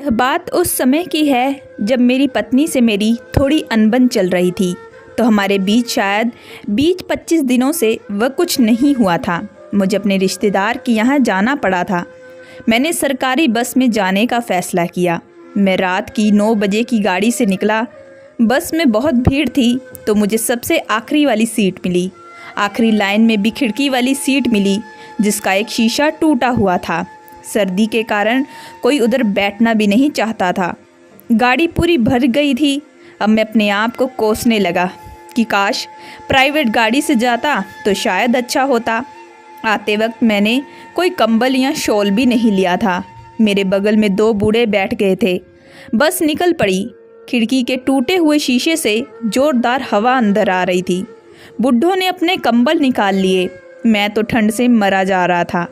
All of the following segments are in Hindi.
यह बात उस समय की है जब मेरी पत्नी से मेरी थोड़ी अनबन चल रही थी, तो हमारे बीच शायद 20-25 दिनों से वह कुछ नहीं हुआ था। मुझे अपने रिश्तेदार के यहाँ जाना पड़ा था। मैंने सरकारी बस में जाने का फ़ैसला किया। मैं रात की 9 बजे की गाड़ी से निकला। बस में बहुत भीड़ थी, तो मुझे सबसे आखिरी वाली सीट मिली। आखिरी लाइन में भी खिड़की वाली सीट मिली, जिसका एक शीशा टूटा हुआ था। सर्दी के कारण कोई उधर बैठना भी नहीं चाहता था। गाड़ी पूरी भर गई थी। अब मैं अपने आप को कोसने लगा कि काश प्राइवेट गाड़ी से जाता तो शायद अच्छा होता। आते वक्त मैंने कोई कंबल या शॉल भी नहीं लिया था। मेरे बगल में 2 बूढ़े बैठ गए थे। बस निकल पड़ी। खिड़की के टूटे हुए शीशे से जोरदार हवा अंदर आ रही थी। बुड्ढों ने अपने कंबल निकाल लिए। मैं तो ठंड से मरा जा रहा था।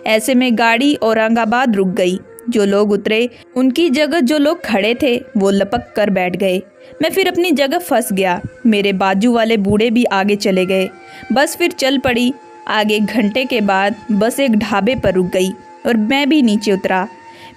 ऐसे में गाड़ी औरंगाबाद रुक गई। जो लोग उतरे, उनकी जगह जो लोग खड़े थे वो लपक कर बैठ गए। मैं फिर अपनी जगह फंस गया। मेरे बाजू वाले बूढ़े भी आगे चले गए। बस फिर चल पड़ी। आगे 1 घंटे के बाद बस एक ढाबे पर रुक गई और मैं भी नीचे उतरा।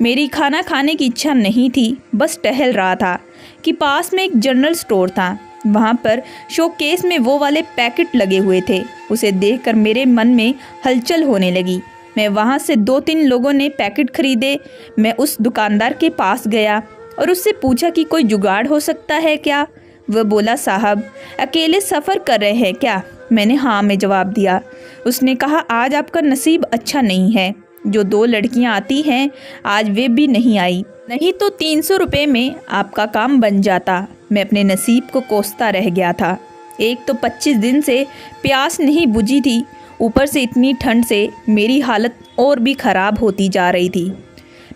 मेरी खाना खाने की इच्छा नहीं थी, बस टहल रहा था कि पास में एक जनरल स्टोर था। वहाँ पर शोकेस में वो वाले पैकेट लगे हुए थे। उसे देखकर मेरे मन में हलचल होने लगी। मैं वहाँ से 2-3 लोगों ने पैकेट खरीदे। मैं उस दुकानदार के पास गया और उससे पूछा कि कोई जुगाड़ हो सकता है क्या। वह बोला, साहब अकेले सफ़र कर रहे हैं क्या? मैंने हाँ में जवाब दिया। उसने कहा, आज आपका नसीब अच्छा नहीं है। जो 2 लड़कियां आती हैं, आज वे भी नहीं आई, नहीं तो 300 रुपये में आपका काम बन जाता। मैं अपने नसीब को कोसता रह गया था। एक तो 25 दिन से प्यास नहीं बुझी थी, ऊपर से इतनी ठंड से मेरी हालत और भी ख़राब होती जा रही थी।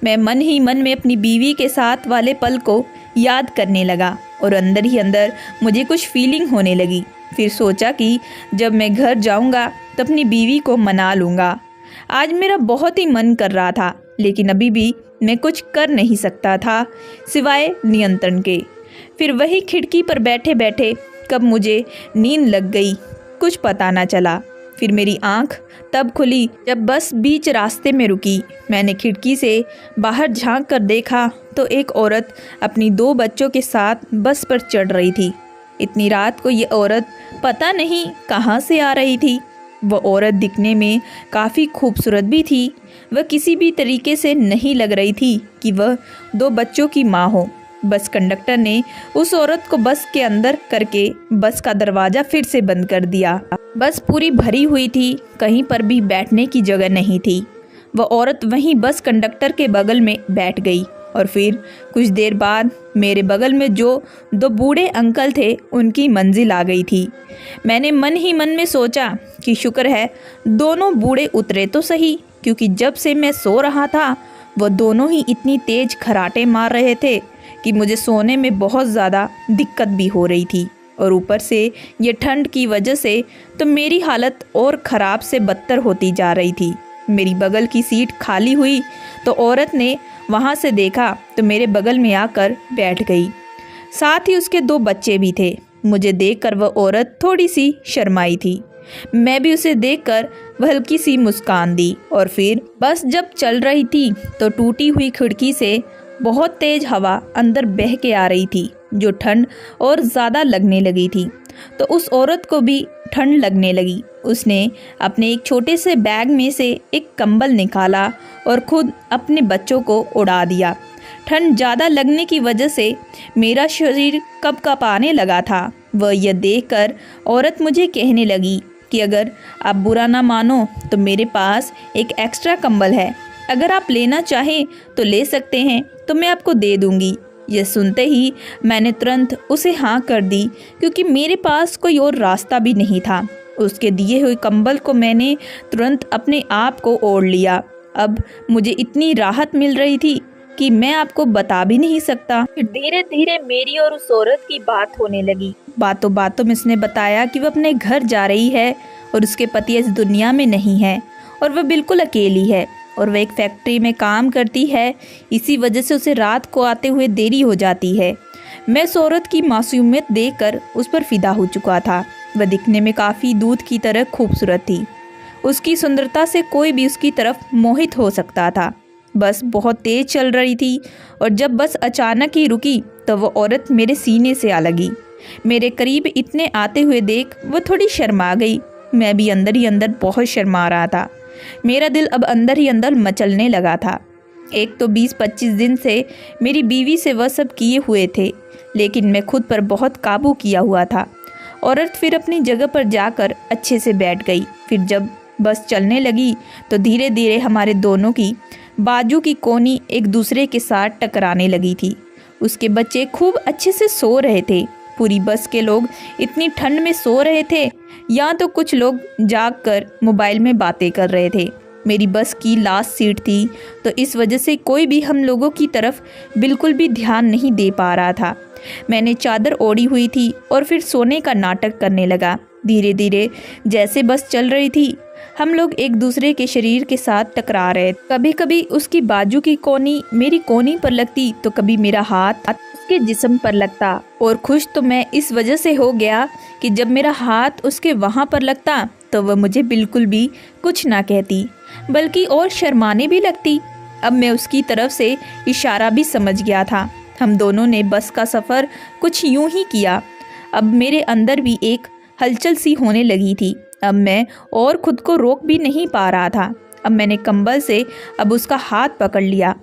मैं मन ही मन में अपनी बीवी के साथ वाले पल को याद करने लगा और अंदर ही अंदर मुझे कुछ फीलिंग होने लगी। फिर सोचा कि जब मैं घर जाऊंगा तो अपनी बीवी को मना लूँगा। आज मेरा बहुत ही मन कर रहा था, लेकिन अभी भी मैं कुछ कर नहीं सकता था सिवाय नियंत्रण के। फिर वही खिड़की पर बैठे बैठे कब मुझे नींद लग गई, कुछ पता ना चला। फिर मेरी आंख तब खुली जब बस बीच रास्ते में रुकी। मैंने खिड़की से बाहर झांक कर देखा तो एक औरत अपनी 2 बच्चों के साथ बस पर चढ़ रही थी। इतनी रात को ये औरत पता नहीं कहाँ से आ रही थी। वह औरत दिखने में काफ़ी खूबसूरत भी थी। वह किसी भी तरीके से नहीं लग रही थी कि वह 2 बच्चों की माँ हो। बस कंडक्टर ने उस औरत को बस के अंदर करके बस का दरवाज़ा फिर से बंद कर दिया। बस पूरी भरी हुई थी, कहीं पर भी बैठने की जगह नहीं थी। वह औरत वहीं बस कंडक्टर के बगल में बैठ गई और फिर कुछ देर बाद मेरे बगल में जो 2 बूढ़े अंकल थे, उनकी मंजिल आ गई थी। मैंने मन ही मन में सोचा कि शुक्र है दोनों बूढ़े उतरे तो सही, क्योंकि जब से मैं सो रहा था वह दोनों ही इतनी तेज खराटे मार रहे थे कि मुझे सोने में बहुत ज़्यादा दिक्कत भी हो रही थी। और ऊपर से ये ठंड की वजह से तो मेरी हालत और ख़राब से बदतर होती जा रही थी। मेरी बगल की सीट खाली हुई तो औरत ने वहाँ से देखा तो मेरे बगल में आकर बैठ गई। साथ ही उसके 2 बच्चे भी थे। मुझे देखकर वह औरत थोड़ी सी शर्माई थी। मैं भी उसे देखकर वह हल्की सी मुस्कान दी। और फिर बस जब चल रही थी तो टूटी हुई खिड़की से बहुत तेज हवा अंदर बह के आ रही थी, जो ठंड और ज़्यादा लगने लगी थी। तो उस औरत को भी ठंड लगने लगी। उसने अपने एक छोटे से बैग में से एक कंबल निकाला और खुद अपने बच्चों को उड़ा दिया। ठंड ज़्यादा लगने की वजह से मेरा शरीर कँपकँपाने लगा था। वह यह देखकर औरत मुझे कहने लगी कि अगर आप बुरा ना मानो तो मेरे पास एक एक्स्ट्रा कंबल है, अगर आप लेना चाहें तो ले सकते हैं, तो मैं आपको दे दूंगी। यह सुनते ही मैंने तुरंत उसे हाँ कर दी, क्योंकि मेरे पास कोई और रास्ता भी नहीं था। उसके दिए हुए कंबल को मैंने तुरंत अपने आप को ओढ़ लिया। अब मुझे इतनी राहत मिल रही थी कि मैं आपको बता भी नहीं सकता। फिर धीरे धीरे मेरी और उस औरत की बात होने लगी। बातों बातों में उसने बताया कि वह अपने घर जा रही है और उसके पति इस दुनिया में नहीं है और वह बिल्कुल अकेली है और वह एक फैक्ट्री में काम करती है। इसी वजह से उसे रात को आते हुए देरी हो जाती है। मैं उस औरत की मासूमियत देखकर उस पर फिदा हो चुका था। वह दिखने में काफ़ी दूध की तरह खूबसूरत थी। उसकी सुंदरता से कोई भी उसकी तरफ मोहित हो सकता था। बस बहुत तेज़ चल रही थी और जब बस अचानक ही रुकी तो वो औरत मेरे सीने से आ लगी। मेरे करीब इतने आते हुए देख वो थोड़ी शर्मा गई। मैं भी अंदर ही अंदर बहुत शर्मा रहा था। मेरा दिल अब अंदर ही अंदर मचलने लगा था। एक तो 20-25 दिन से मेरी बीवी से वह सब किए हुए थे, लेकिन मैं खुद पर बहुत काबू किया हुआ था। औरत फिर अपनी जगह पर जाकर अच्छे से बैठ गई। फिर जब बस चलने लगी तो धीरे धीरे हमारे दोनों की बाजू की कोनी एक दूसरे के साथ टकराने लगी थी। उसके बच्चे खूब अच्छे से सो रहे थे। पूरी बस के लोग इतनी ठंड में सो रहे थे, या तो कुछ लोग जाग कर मोबाइल में बातें कर रहे थे। मेरी बस की लास्ट सीट थी, तो इस वजह से कोई भी हम लोगों की तरफ बिल्कुल भी ध्यान नहीं दे पा रहा था। मैंने चादर ओढ़ी हुई थी और फिर सोने का नाटक करने लगा। धीरे धीरे जैसे बस चल रही थी, हम लोग एक दूसरे के शरीर के साथ टकरा रहे। कभी कभी उसकी बाजू की कोनी मेरी कोनी पर लगती तो कभी मेरा हाथ उसके जिस्म पर लगता। और खुश तो मैं इस वजह से हो गया कि जब मेरा हाथ उसके वहाँ पर लगता तो वह मुझे बिल्कुल भी कुछ ना कहती, बल्कि और शर्माने भी लगती। अब मैं उसकी तरफ से इशारा भी समझ गया था। हम दोनों ने बस का सफ़र कुछ यूं ही किया। अब मेरे अंदर भी एक हलचल सी होने लगी थी। अब मैं और खुद को रोक भी नहीं पा रहा था। अब मैंने कंबल से अब उसका हाथ पकड़ लिया।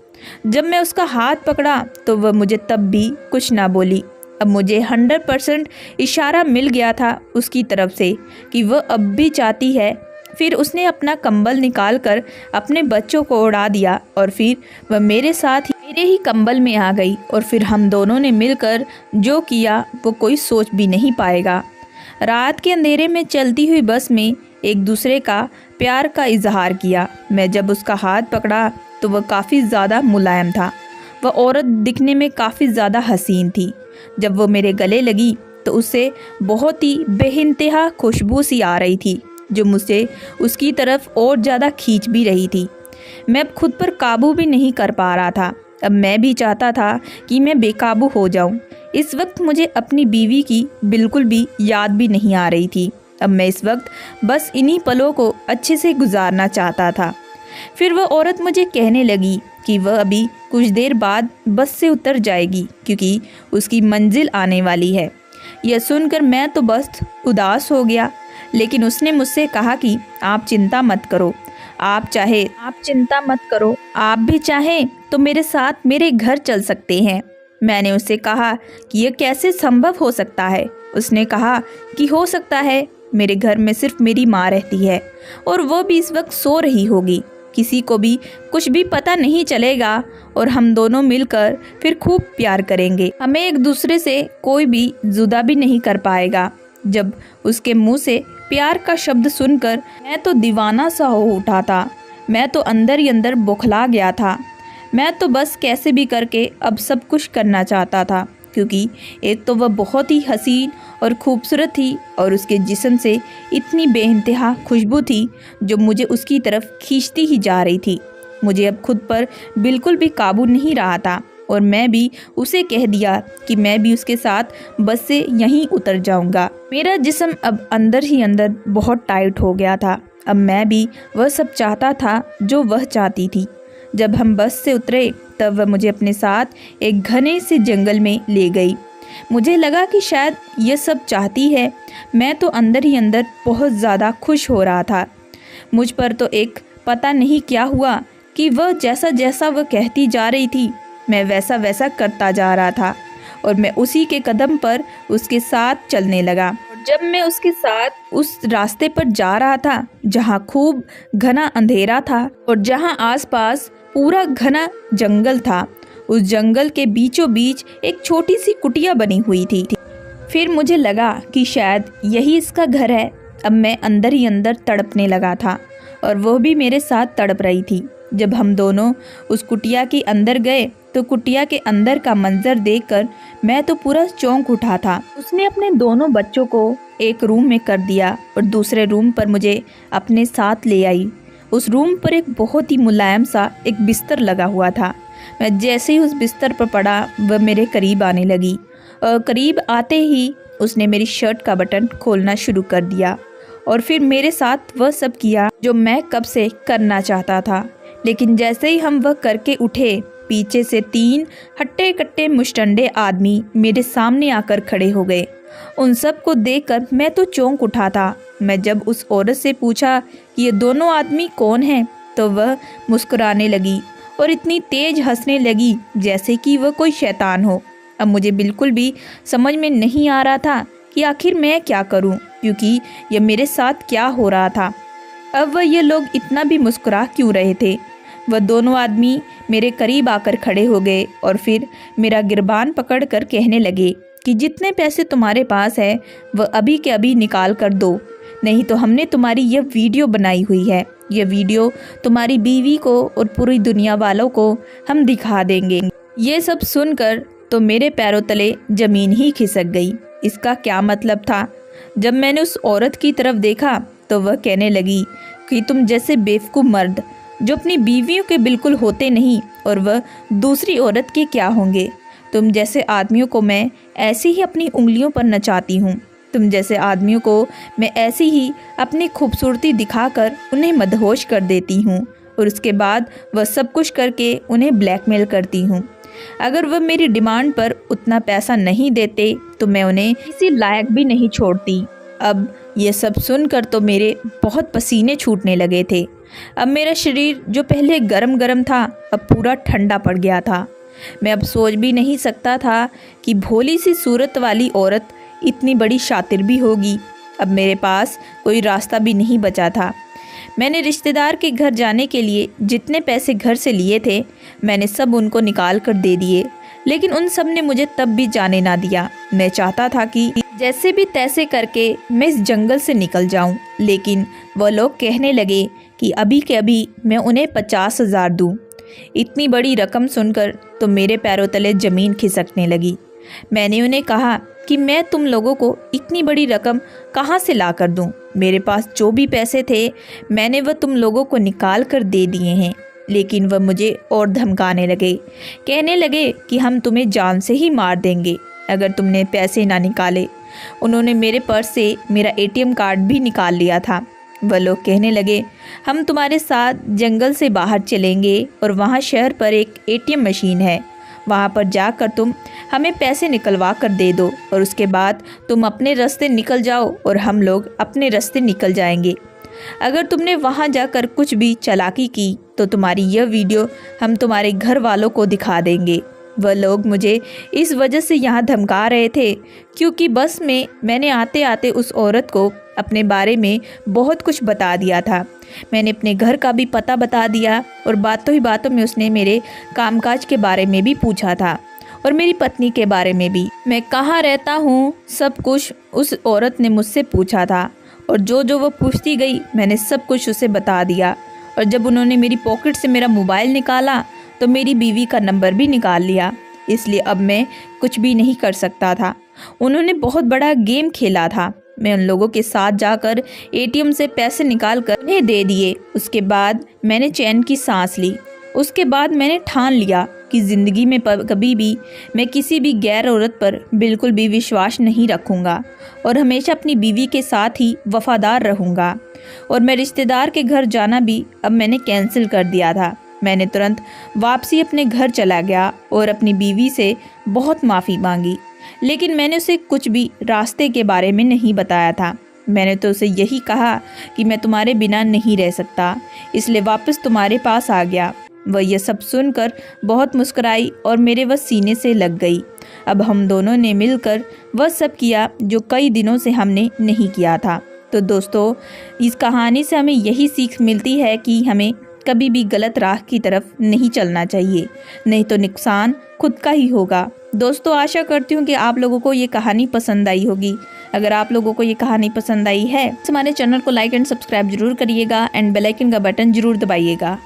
जब मैं उसका हाथ पकड़ा तो वह मुझे तब भी कुछ ना बोली। अब मुझे 100% इशारा मिल गया था उसकी तरफ से कि वह अब भी चाहती है। फिर उसने अपना कंबल निकाल कर अपने बच्चों को उड़ा दिया और फिर वह मेरे साथ मेरे ही कंबल में आ गई। और फिर हम दोनों ने मिलकर जो किया वो कोई सोच भी नहीं पाएगा। रात के अंधेरे में चलती हुई बस में एक दूसरे का प्यार का इजहार किया। मैं जब उसका हाथ पकड़ा तो वह काफ़ी ज़्यादा मुलायम था। वह औरत दिखने में काफ़ी ज़्यादा हसीन थी। जब वो मेरे गले लगी तो उससे बहुत ही बेइंतहा खुशबू सी आ रही थी, जो मुझसे उसकी तरफ और ज़्यादा खींच भी रही थी। मैं अब खुद पर काबू भी नहीं कर पा रहा था। अब मैं भी चाहता था कि मैं बेकाबू हो जाऊं। इस वक्त मुझे अपनी बीवी की बिल्कुल भी याद भी नहीं आ रही थी। अब मैं इस वक्त बस इन्हीं पलों को अच्छे से गुजारना चाहता था। फिर वह औरत मुझे कहने लगी कि वह अभी कुछ देर बाद बस से उतर जाएगी क्योंकि उसकी मंजिल आने वाली है। यह सुनकर मैं तो बस उदास हो गया, लेकिन उसने मुझसे कहा कि आप चिंता मत करो, आप चिंता मत करो, आप भी चाहें तो मेरे साथ मेरे घर चल सकते हैं। मैंने उससे कहा कि यह कैसे संभव हो सकता है। उसने कहा कि हो सकता है, मेरे घर में सिर्फ मेरी माँ रहती है और वो भी इस वक्त सो रही होगी। किसी को भी कुछ भी पता नहीं चलेगा और हम दोनों मिलकर फिर खूब प्यार करेंगे। हमें एक दूसरे से कोई भी जुदा भी नहीं कर पाएगा। जब उसके मुंह से प्यार का शब्द सुनकर मैं तो दीवाना सा हो उठा था। मैं तो अंदर ही अंदर बौखला गया था। मैं तो बस कैसे भी करके अब सब कुछ करना चाहता था, क्योंकि एक तो वह बहुत ही हसीन और खूबसूरत थी और उसके जिस्म से इतनी बेइंतहा खुशबू थी जो मुझे उसकी तरफ खींचती ही जा रही थी। मुझे अब खुद पर बिल्कुल भी काबू नहीं रहा था और मैं भी उसे कह दिया कि मैं भी उसके साथ बस से यहीं उतर जाऊंगा। मेरा जिस्म अब अंदर ही अंदर बहुत टाइट हो गया था। अब मैं भी वह सब चाहता था जो वह चाहती थी। जब हम बस से उतरे तब वह मुझे अपने साथ एक घने से जंगल में ले गई। मुझे लगा कि शायद यह सब चाहती है। मैं तो अंदर ही अंदर बहुत ज़्यादा खुश हो रहा था। मुझ पर तो एक पता नहीं क्या हुआ कि वह जैसा जैसा वह कहती जा रही थी मैं वैसा वैसा करता जा रहा था और मैं उसी के कदम पर उसके साथ चलने लगा। जब मैं उसके साथ उस रास्ते पर जा रहा था जहाँ खूब घना अंधेरा था और जहाँ आसपास पूरा घना जंगल था, उस जंगल के बीचों बीच एक छोटी सी कुटिया बनी हुई थी। फिर मुझे लगा कि शायद यही इसका घर है। अब मैं अंदर ही अंदर तड़पने लगा था और वह भी मेरे साथ तड़प रही थी। जब हम दोनों उस कुटिया के अंदर गए तो कुटिया के अंदर का मंजर देखकर मैं तो पूरा चौंक उठा था। उसने अपने दोनों बच्चों को एक रूम में कर दिया और दूसरे रूम पर मुझे अपने साथ ले आई। उस रूम पर एक बहुत ही मुलायम सा एक बिस्तर लगा हुआ था। मैं जैसे ही उस बिस्तर पर पड़ा वह मेरे करीब आने लगी और करीब आते ही उसने मेरी शर्ट का बटन खोलना शुरू कर दिया और फिर मेरे साथ वह सब किया जो मैं कब से करना चाहता था। लेकिन जैसे ही हम वह करके उठे, पीछे से 3 हट्टे कट्टे मुश्तंडे आदमी मेरे सामने आकर खड़े हो गए। उन सब को देखकर मैं तो चौंक उठा था। मैं जब उस औरत से पूछा कि ये दोनों आदमी कौन हैं, तो वह मुस्कुराने लगी और इतनी तेज हंसने लगी जैसे कि वह कोई शैतान हो। अब मुझे बिल्कुल भी समझ में नहीं आ रहा था कि आखिर मैं क्या करूं, क्योंकि यह मेरे साथ क्या हो रहा था। अब वह ये लोग इतना भी मुस्कुरा क्यों रहे थे। वह दोनों आदमी मेरे करीब आकर खड़े हो गए और फिर मेरा गिरबान पकड़कर कहने लगे कि जितने पैसे तुम्हारे पास है वह अभी के अभी निकाल कर दो, नहीं तो हमने तुम्हारी यह वीडियो बनाई हुई है। यह वीडियो तुम्हारी बीवी को और पूरी दुनिया वालों को हम दिखा देंगे। ये सब सुनकर तो मेरे पैरों तले ज़मीन ही खिसक गई। इसका क्या मतलब था? जब मैंने उस औरत की तरफ देखा तो वह कहने लगी कि तुम जैसे बेवकूफ़ मर्द जो अपनी बीवियों के बिल्कुल होते नहीं और वह दूसरी औरत के क्या होंगे। तुम जैसे आदमियों को मैं ऐसे ही अपनी उंगलियों पर नचाती हूँ। तुम जैसे आदमियों को मैं ऐसी ही अपनी खूबसूरती दिखाकर उन्हें मदहोश कर देती हूँ और उसके बाद वह सब कुछ करके उन्हें ब्लैकमेल करती हूँ। अगर वह मेरी डिमांड पर उतना पैसा नहीं देते तो मैं उन्हें किसी लायक भी नहीं छोड़ती। अब ये सब सुनकर तो मेरे बहुत पसीने छूटने लगे थे। अब मेरा शरीर जो पहले गरम गरम था अब पूरा ठंडा पड़ गया था। मैं अब सोच भी नहीं सकता था कि भोली सी सूरत वाली औरत इतनी बड़ी शातिर भी होगी। अब मेरे पास कोई रास्ता भी नहीं बचा था। मैंने रिश्तेदार के घर जाने के लिए जितने पैसे घर से लिए थे मैंने सब उनको निकाल कर दे दिए, लेकिन उन सब ने मुझे तब भी जाने ना दिया। मैं चाहता था कि जैसे भी तैसे करके मैं इस जंगल से निकल जाऊं, लेकिन वह लोग कहने लगे कि अभी के अभी मैं उन्हें 50,000 दूं। इतनी बड़ी रकम सुनकर तो मेरे पैरों तले ज़मीन खिसकने लगी। मैंने उन्हें कहा कि मैं तुम लोगों को इतनी बड़ी रकम कहाँ से ला कर दूँ। मेरे पास जो भी पैसे थे मैंने वह तुम लोगों को निकाल कर दे दिए हैं। लेकिन वह मुझे और धमकाने लगे, कहने लगे कि हम तुम्हें जान से ही मार देंगे अगर तुमने पैसे ना निकाले। उन्होंने मेरे पर्स से मेरा ATM कार्ड भी निकाल लिया था। वह लोग कहने लगे हम तुम्हारे साथ जंगल से बाहर चलेंगे और वहाँ शहर पर एक ATM मशीन है, वहाँ पर जाकर तुम हमें पैसे निकलवा कर दे दो और उसके बाद तुम अपने रास्ते निकल जाओ और हम लोग अपने रास्ते निकल जाएंगे। अगर तुमने वहाँ जाकर कुछ भी चालाकी की तो तुम्हारी यह वीडियो हम तुम्हारे घर वालों को दिखा देंगे। वह लोग मुझे इस वजह से यहाँ धमका रहे थे क्योंकि बस में मैंने आते आते उस औरत को अपने बारे में बहुत कुछ बता दिया था। मैंने अपने घर का भी पता बता दिया और बातों ही बातों में उसने मेरे कामकाज के बारे में भी पूछा था और मेरी पत्नी के बारे में भी। मैं कहाँ रहता हूँ सब कुछ उस औरत ने मुझसे पूछा था और जो वो पूछती गई मैंने सब कुछ उसे बता दिया। और जब उन्होंने मेरी पॉकेट से मेरा मोबाइल निकाला तो मेरी बीवी का नंबर भी निकाल लिया, इसलिए अब मैं कुछ भी नहीं कर सकता था। उन्होंने बहुत बड़ा गेम खेला था। मैं उन लोगों के साथ जाकर ATM से पैसे निकाल कर उन्हें दे दिए। उसके बाद मैंने चैन की सांस ली। उसके बाद मैंने ठान लिया कि ज़िंदगी में कभी भी मैं किसी भी गैर औरत पर बिल्कुल भी विश्वास नहीं रखूँगा और हमेशा अपनी बीवी के साथ ही वफ़ादार रहूँगा। और मैं रिश्तेदार के घर जाना भी अब मैंने कैंसिल कर दिया था। मैंने तुरंत वापसी अपने घर चला गया और अपनी बीवी से बहुत माफ़ी मांगी, लेकिन मैंने उसे कुछ भी रास्ते के बारे में नहीं बताया था। मैंने तो उसे यही कहा कि मैं तुम्हारे बिना नहीं रह सकता, इसलिए वापस तुम्हारे पास आ गया। वह यह सब सुनकर बहुत मुस्कुराई और मेरे वह सीने से लग गई। अब हम दोनों ने मिलकर वह सब किया जो कई दिनों से हमने नहीं किया था। तो दोस्तों, इस कहानी से हमें यही सीख मिलती है कि हमें कभी भी गलत राह की तरफ नहीं चलना चाहिए, नहीं तो नुकसान खुद का ही होगा। दोस्तों, आशा करती हूँ कि आप लोगों को ये कहानी पसंद आई होगी। अगर आप लोगों को ये कहानी पसंद आई है तो हमारे चैनल को लाइक एंड सब्सक्राइब जरूर करिएगा एंड बेल आइकन का बटन जरूर दबाइएगा।